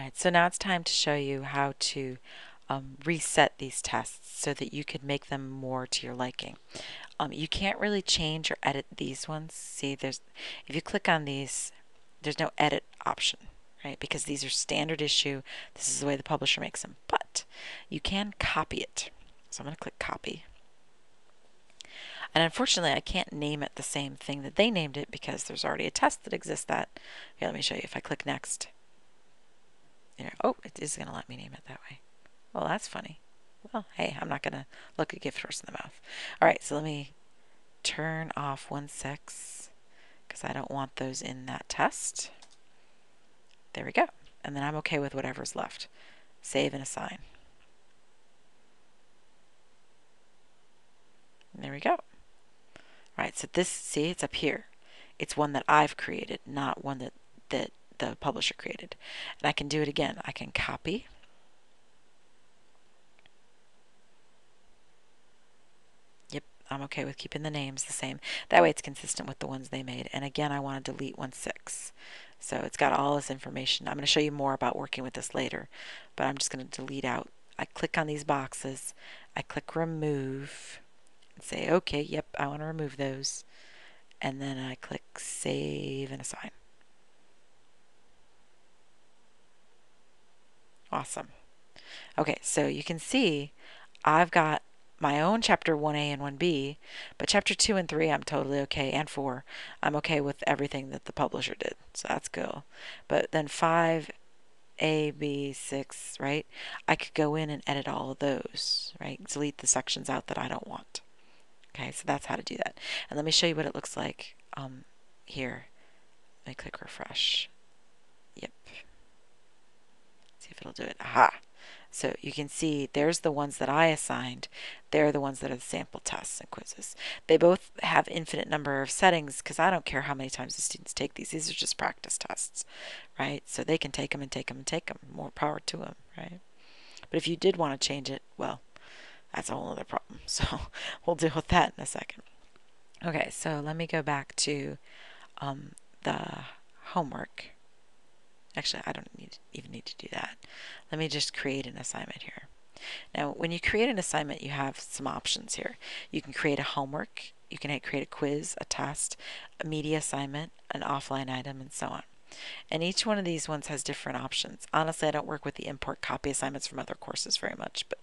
Alright, so now it's time to show you how to reset these tests so that you could make them more to your liking. You can't really change or edit these ones. See, if you click on these, there's no edit option, right? Because these are standard issue. This is the way the publisher makes them. But you can copy it. So I'm going to click copy. And unfortunately, I can't name it the same thing that they named it because there's already a test that exists that. Here, let me show you. If I click next, oh, it is going to let me name it that way. Well, that's funny. Well, hey, I'm not going to look a gift horse in the mouth. All right, so let me turn off 1.6 because I don't want those in that test. There we go. And then I'm okay with whatever's left. Save and assign. And there we go. All right, so this, see, it's up here. It's one that I've created, not one that the publisher created. And I can do it again. I can copy. Yep, I'm okay with keeping the names the same. That way it's consistent with the ones they made. And again, I want to delete 1.6. So it's got all this information. I'm going to show you more about working with this later, but I'm just going to delete out. I click on these boxes. I click remove and say, okay, yep, I want to remove those. And then I click save and assign. Awesome. Okay, so you can see I've got my own chapter 1A and 1B, but chapter 2 and 3 I'm totally okay, and 4 I'm okay with everything that the publisher did, so that's cool. But then 5A, B, 6, right? I could go in and edit all of those, right? Delete the sections out that I don't want. Okay, so that's how to do that. And let me show you what it looks like here. Let me click refresh. Yep. See if it'll do it. Aha! So you can see there's the ones that I assigned. They're the ones that are the sample tests and quizzes. They both have infinite number of settings because I don't care how many times the students take these. These are just practice tests, right? So they can take them and take them and take them. More power to them, right? But if you did want to change it, well, that's a whole other problem. So we'll deal with that in a second. Okay, so let me go back to the homework. Actually, I don't even need to do that. Let me just create an assignment here. Now, when you create an assignment, you have some options here. You can create a homework, you can create a quiz, a test, a media assignment, an offline item, and so on. And each one of these ones has different options. Honestly, I don't work with the import copy assignments from other courses very much, but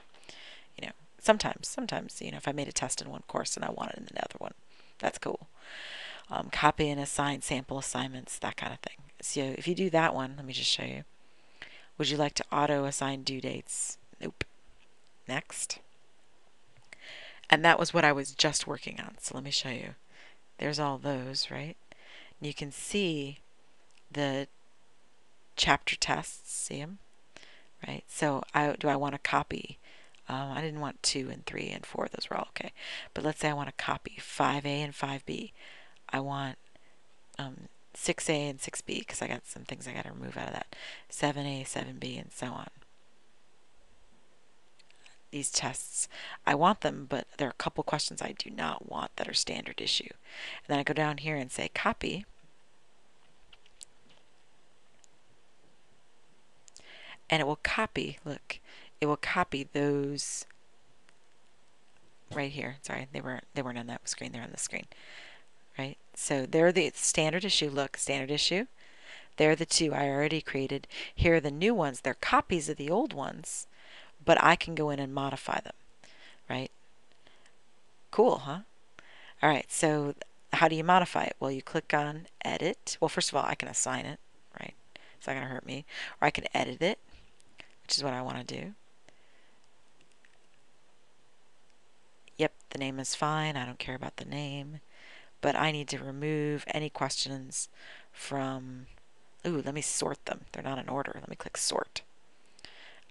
sometimes, if I made a test in one course and I want it in another one, that's cool. Copy and assign sample assignments, that kind of thing. So if you do that one, let me just show you. Would you like to auto assign due dates? Nope. Next. And that was what I was just working on. So let me show you. There's all those, right? And you can see the chapter tests. See them? Right? So do I want to copy? I didn't want 2 and 3 and 4. Those were all okay. But let's say I want to copy 5A and 5B. I want 6A and 6B because I got some things I got to remove out of that. 7A, 7B, and so on. These tests, I want them, but there are a couple questions I do not want that are standard issue. And then I go down here and say copy. And it will copy, look, it will copy those right here. Sorry, they weren't on that screen, they're on the screen. Right? So they're the standard issue. Look, standard issue. They're the 2 I already created. Here are the new ones. They're copies of the old ones, but I can go in and modify them. Right? Cool, huh? All right, so how do you modify it? Well, you click on edit. Well, first of all, I can assign it, right? It's not going to hurt me. Or I can edit it, which is what I want to do. Yep, the name is fine. I don't care about the name. But I need to remove any questions from, ooh, let me sort them. They're not in order. Let me click sort.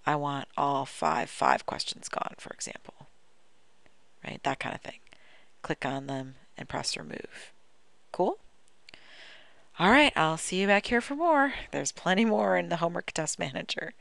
I want all five questions gone, for example. Right, that kind of thing. Click on them and press remove. Cool? All right, I'll see you back here for more. There's plenty more in the homework test manager.